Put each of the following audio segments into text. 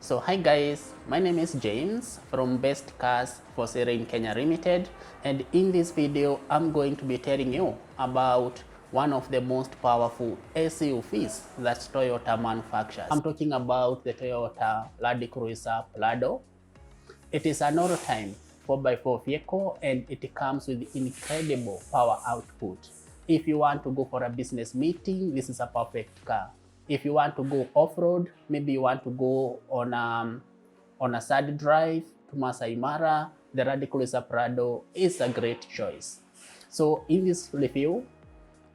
So hi guys, my name is James from Best Cars for Sale in Kenya Ltd, and in this video I'm going to be telling you about one of the most powerful SUVs that Toyota manufactures. I'm talking about the Toyota Land Cruiser Prado. It is an all-time 4x4 vehicle and it comes with incredible power output. If you want to go for a business meeting, this is a perfect car. If you want to go off-road, maybe you want to go on a sad drive to Masai Mara, the Land Cruiser Prado is a great choice. So in this review,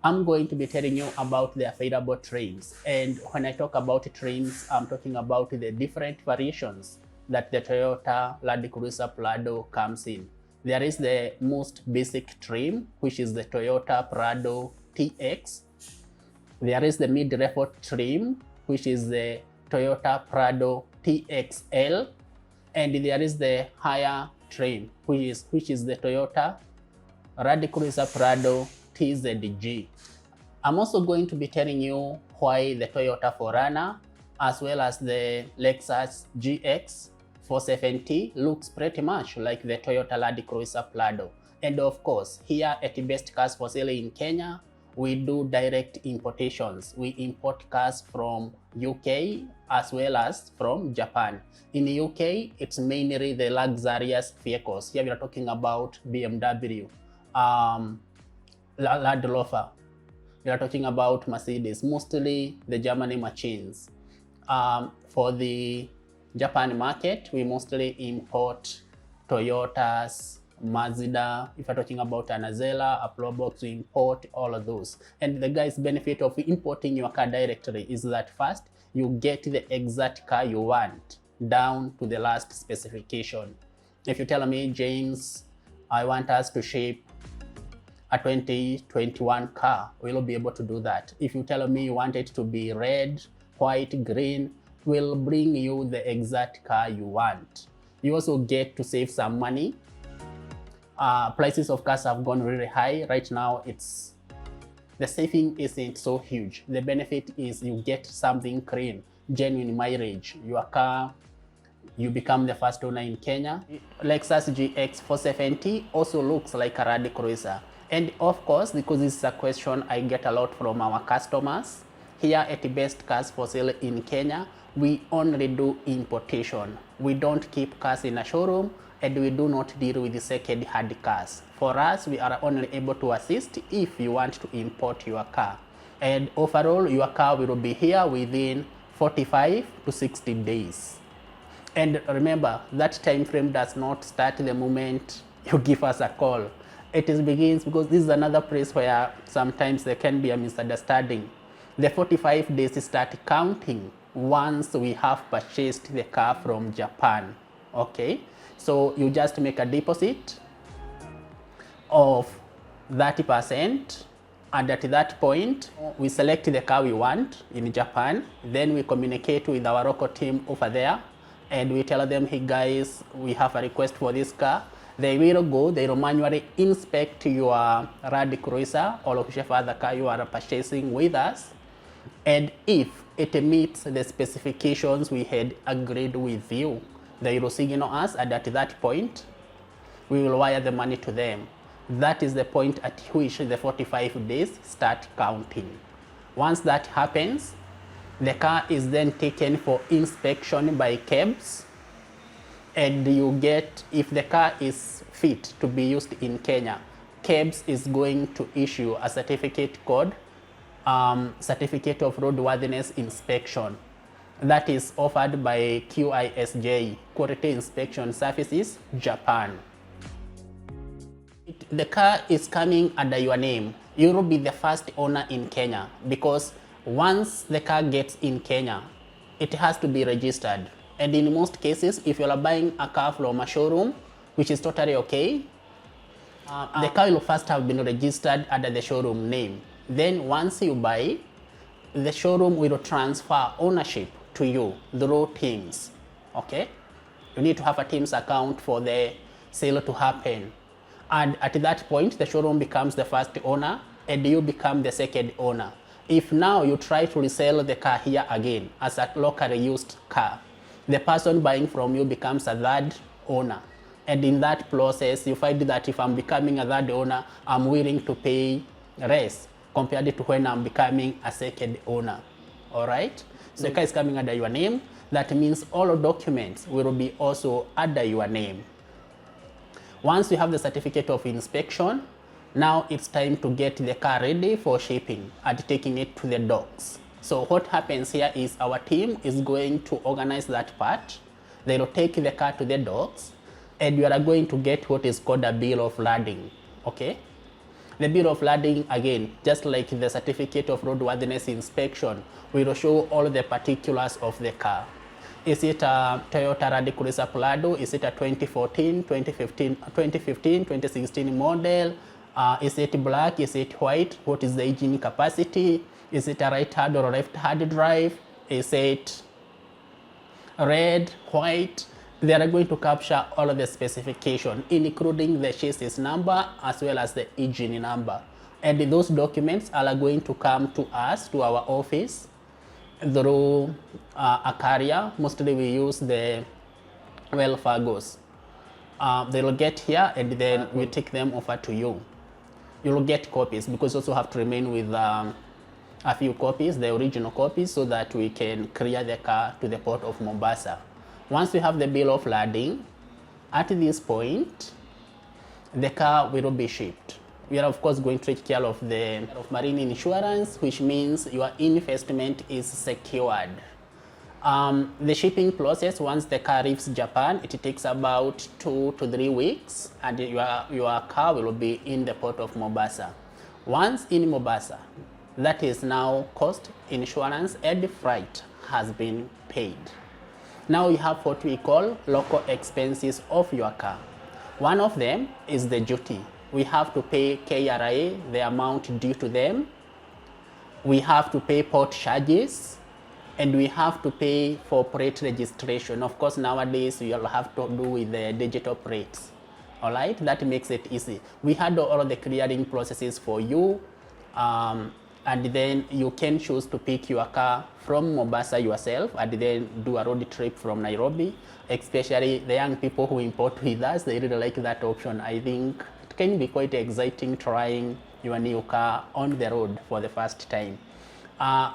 I'm going to be telling you about the available trims. And when I talk about trims, I'm talking about the different variations that the Toyota Land Cruiser Prado comes in. There is the most basic trim, which is the Toyota Prado TX. There is the mid-level trim, which is the Toyota Prado TXL, and there is the higher trim, which is the Toyota Land Cruiser Prado TZG. I'm also going to be telling you why the Toyota 4Runner as well as the Lexus GX 470 looks pretty much like the Toyota Land Cruiser Prado. And of course, here at Best Cars for Sale in Kenya, we do direct importations. We import cars from UK as well as from Japan. In the UK, it's mainly the luxurious vehicles. Here we are talking about BMW, Land Rover. We are talking about Mercedes, mostly the German machines. For the Japan market, we mostly import Toyotas, Mazda. If you're talking about Anazela, a Probox, we import all of those. And the guys' benefit of importing your car directly is that first, you get the exact car you want down to the last specification. If you tell me, James, I want us to ship a 2021 car, we'll be able to do that. If you tell me you want it to be red, white, green, we'll bring you the exact car you want. You also get to save some money. Prices of cars have gone really high. Right now, the saving isn't so huge. The benefit is you get something clean, genuine mileage. Your car, you become the first owner in Kenya. Lexus GX 470 also looks like a Land Cruiser. And of course, because this is a question I get a lot from our customers, here at Best Cars for Sale in Kenya, we only do importation. We don't keep cars in a showroom, and we do not deal with the second-hand cars. For us, we are only able to assist if you want to import your car. And overall, your car will be here within 45 to 60 days. And remember, that time frame does not start the moment you give us a call. It begins because this is another place where sometimes there can be a misunderstanding. The 45 days start counting once we have purchased the car from Japan. Okay? So you just make a deposit of 30%, and at that point, we select the car we want in Japan. Then we communicate with our local team over there, and we tell them, hey guys, we have a request for this car. They will go, they will manually inspect your Land Cruiser or whichever other car you are purchasing with us. And if it meets the specifications we had agreed with you, they will signal us, and at that point, we will wire the money to them. That is the point at which the 45 days start counting. Once that happens, the car is then taken for inspection by cabs, and you get, if the car is fit to be used in Kenya, cabs is going to issue a certificate called Certificate of Roadworthiness Inspection. That is offered by QISJ, Quality Inspection Services, Japan. The car is coming under your name. You will be the first owner in Kenya because once the car gets in Kenya, it has to be registered. And in most cases, if you are buying a car from a showroom, which is totally okay, the car will first have been registered under the showroom name. Then once you buy, the showroom will transfer ownership to you through Teams. Okay? You need to have a Teams account for the sale to happen. And at that point, the showroom becomes the first owner and you become the second owner. If now you try to resell the car here again as a locally used car, the person buying from you becomes a third owner. And in that process, you find that if I'm becoming a third owner, I'm willing to pay less compared to when I'm becoming a second owner. All right? So the car is coming under your name. That means all documents will be also under your name. Once you have the certificate of inspection, now it's time to get the car ready for shipping and taking it to the docks. So what happens here is our team is going to organize that part. They will take the car to the docks, and you are going to get what is called a bill of lading. Okay? The bill of lading, again, just like the certificate of roadworthiness inspection, will show all the particulars of the car. Is it a Toyota Land Cruiser Prado? Is it a 2014, 2015, 2016 model? Is it black? Is it white? What is the engine capacity? Is it a right-hand or left-hand drive? Is it red, white? They are going to capture all of the specification, including the chassis number as well as the engine number. And those documents are going to come to us, to our office, through a carrier. Mostly we use the Fargos. They will get here, and then we take them over to you. You will get copies, because you also have to remain with a few copies, the original copies, so that we can clear the car to the port of Mombasa. Once we have the bill of lading, at this point, the car will be shipped. We are of course going to take care of the marine insurance, which means your investment is secured. The shipping process, once the car leaves Japan, it takes about 2 to 3 weeks, and your car will be in the port of Mombasa. Once in Mombasa, that is now cost, insurance, and freight has been paid. Now you have what we call local expenses of your car. One of them is the duty. We have to pay KRA, the amount due to them. We have to pay port charges, and we have to pay for plate registration. Of course, nowadays you'll have to do with the digital plates. All right, that makes it easy. We handle all of the clearing processes for you, and then you can choose to pick your car from Mombasa yourself and then do a road trip from Nairobi. Especially the young people who import with us, they really like that option. I think it can be quite exciting trying your new car on the road for the first time.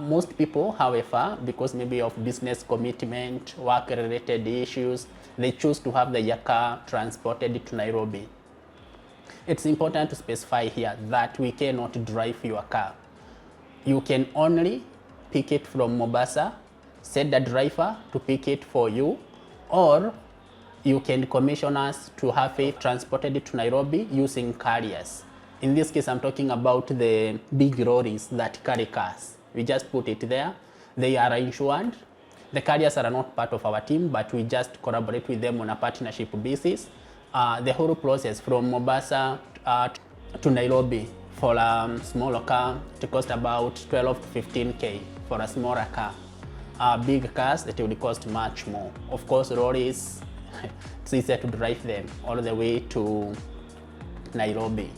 Most people, however, because maybe of business commitment, work-related issues, they choose to have their car transported to Nairobi. It's important to specify here that we cannot drive your car. You can only pick it from Mombasa, send a driver to pick it for you, or you can commission us to have it transported to Nairobi using carriers. In this case, I'm talking about the big lorries that carry cars. We just put it there. They are insured. The carriers are not part of our team, but we just collaborate with them on a partnership basis. The whole process from Mombasa to Nairobi for a smaller car, it costs about 12 to 15K for a smaller car. Big cars, it will cost much more. Of course, lorries, it's easier to drive them all the way to Nairobi.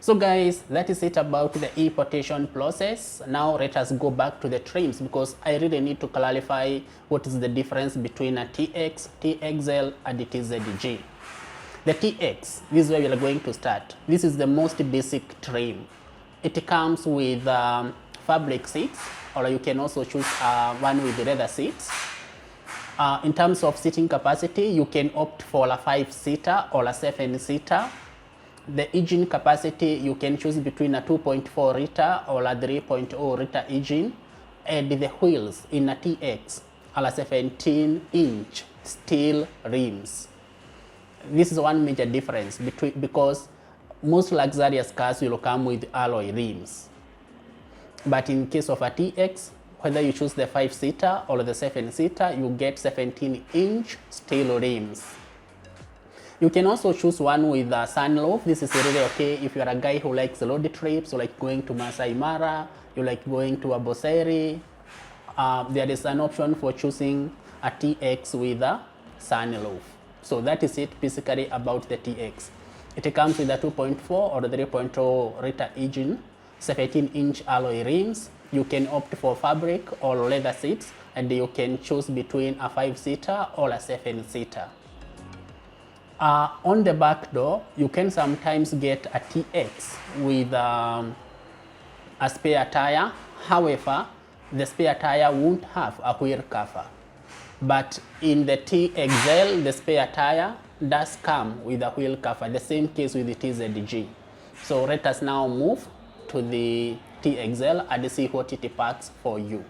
So guys, that is it about the importation process. Now let us go back to the trims, because I really need to clarify what is the difference between a TX, TXL, and the TZG. The TX, this is where we are going to start. This is the most basic trim. It comes with fabric seats, or you can also choose one with leather seats. In terms of seating capacity, you can opt for a 5-seater or a 7-seater. The engine capacity, you can choose between a 2.4 liter or a 3.0 liter engine. And the wheels in a TX are 17-inch steel rims. This is one major difference because most luxurious cars will come with alloy rims. But in case of a TX, whether you choose the 5-seater or the 7-seater, you get 17-inch steel rims. You can also choose one with a sunroof. This is really okay if you're a guy who likes road trips, you like going to Masai Mara, you like going to Amboseli. There is an option for choosing a TX with a sunroof. So that is it basically about the TX. It comes with a 2.4 or the 3.0 liter engine, 17-inch alloy rims. You can opt for fabric or leather seats. and you can choose between a 5-seater or a 7-seater. On the back door, you can sometimes get a TX with a spare tire. However, the spare tire won't have a wheel cover. But in the TXL, the spare tire does come with a wheel cover. The same case with the TZG. So let us now move to the TXL and see what it packs for you.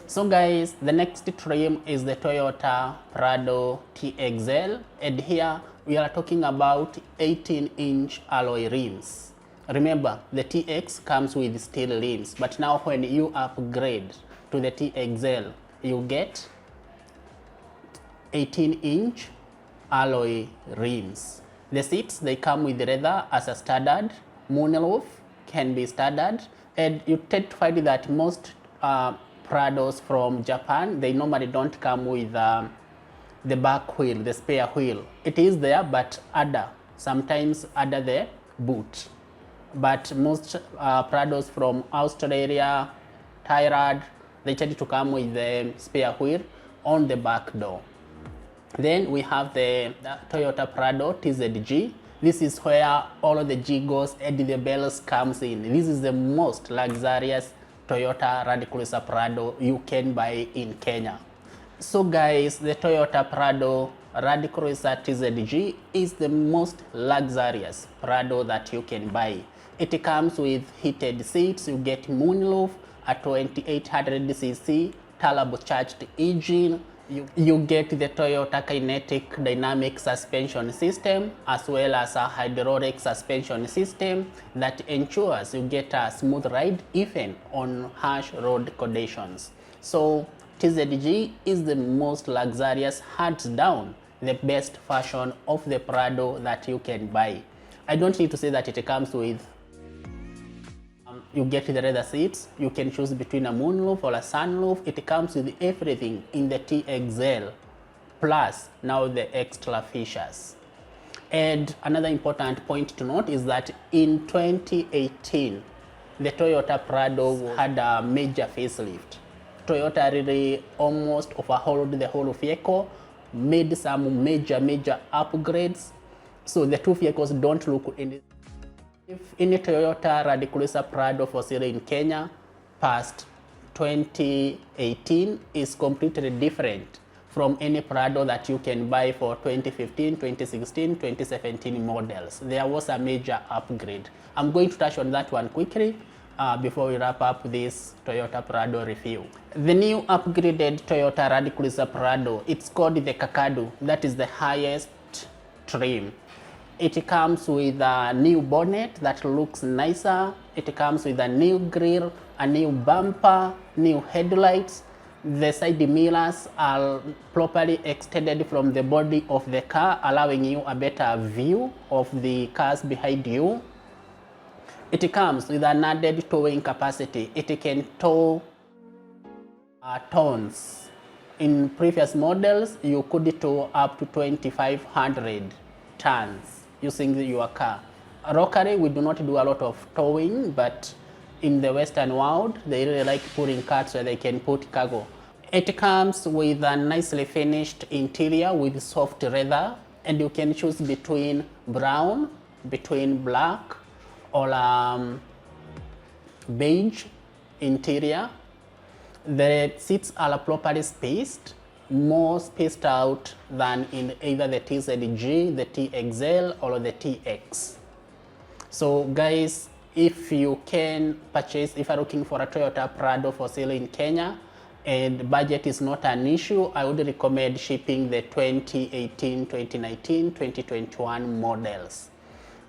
So guys, the next trim is the Toyota Prado TXL, and here we are talking about 18-inch alloy rims. Remember, the TX comes with steel rims, but now when you upgrade to the TXL, you get 18-inch alloy rims. The seats, they come with leather as a standard. Moonroof can be standard, and you tend to find that most Prados from Japan, they normally don't come with the back wheel, the spare wheel. It is there, but sometimes under the boot. But most Prados from Australia, Thailand, they tend to come with the spare wheel on the back door. Then we have the Toyota Prado TZG. This is where all of the jiggles and the bells comes in. This is the most luxurious Toyota Land Cruiser Prado you can buy in Kenya. So guys, the Toyota Prado Land Cruiser TZG is the most luxurious Prado that you can buy. It comes with heated seats, you get moonroof, a 2800cc turbocharged engine, you get the Toyota Kinetic Dynamic Suspension System as well as a hydraulic suspension system that ensures you get a smooth ride even on harsh road conditions. So TZG is the most luxurious, hands down, the best version of the Prado that you can buy. I don't need to say that it comes with you get the leather seats, you can choose between a moonroof or a sunroof. It comes with everything in the TXL, plus now the extra features. And another important point to note is that in 2018, the Toyota Prado had a major facelift. Toyota really almost overhauled the whole vehicle, made some major upgrades. So the two vehicles don't look any. If any Toyota Land Cruiser Prado for sale in Kenya past 2018 is completely different from any Prado that you can buy for 2015, 2016, 2017 models. There was a major upgrade. I'm going to touch on that one quickly before we wrap up this Toyota Prado review. The new upgraded Toyota Land Cruiser Prado, it's called the Kakadu. That is the highest trim. It comes with a new bonnet that looks nicer. It comes with a new grille, a new bumper, new headlights. The side mirrors are properly extended from the body of the car, allowing you a better view of the cars behind you. It comes with an added towing capacity. It can tow tons. In previous models, you could tow up to 2,500 tons using your car. Locally, we do not do a lot of towing, but in the Western world, they really like putting cars where they can put cargo. It comes with a nicely finished interior with soft leather, and you can choose between brown, between black, or beige interior. The seats are properly spaced, more spaced out than in either the TZG, the TXL, or the TX. So guys, if you can purchase, if you're looking for a Toyota Prado for sale in Kenya and budget is not an issue, I would recommend shipping the 2018, 2019, 2021 models.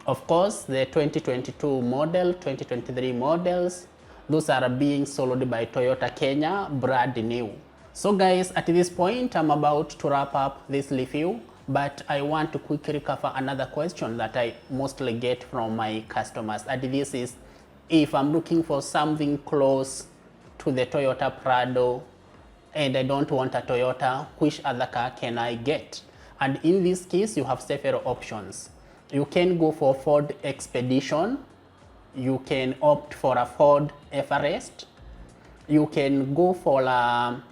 Of course, the 2022 model, 2023 models, those are being sold by Toyota Kenya, brand new. So guys, at this point, I'm about to wrap up this review, but I want to quickly cover another question that I mostly get from my customers. And this is, if I'm looking for something close to the Toyota Prado and I don't want a Toyota, which other car can I get? And in this case, you have several options. You can go for Ford Expedition. You can opt for a Ford Everest. You can go for a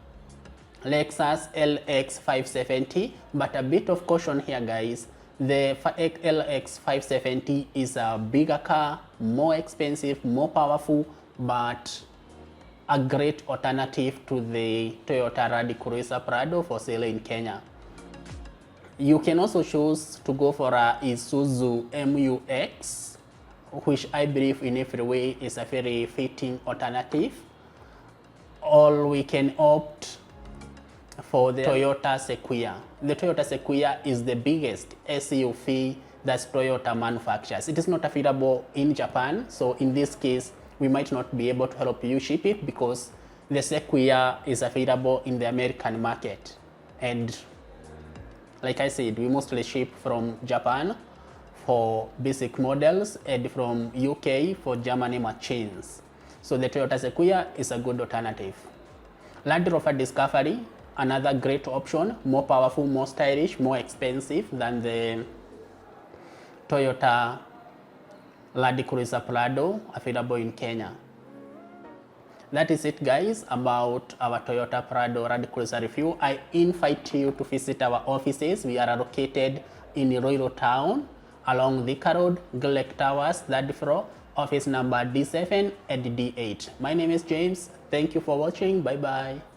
Lexus LX 570, but a bit of caution here, guys. The LX 570 is a bigger car, more expensive, more powerful, but a great alternative to the Toyota Land Cruiser Prado for sale in Kenya. You can also choose to go for a Isuzu MUX, which I believe in every way is a very fitting alternative. Or we can opt for the Toyota Sequoia. The Toyota Sequoia is the biggest SUV that Toyota manufactures. It is not available in Japan, so in this case, we might not be able to help you ship it because the Sequoia is available in the American market. And like I said, we mostly ship from Japan for basic models and from UK for Germany machines. So the Toyota Sequoia is a good alternative. Land Rover Discovery, another great option, more powerful, more stylish, more expensive than the Toyota Land Cruiser Prado available in Kenya. That is it, guys, about our Toyota Prado Land Cruiser review. I invite you to visit our offices. We are located in Royal Town along Thika Road, Gillek Towers, third floor, office number D7 and D8. My name is James. Thank you for watching. Bye bye.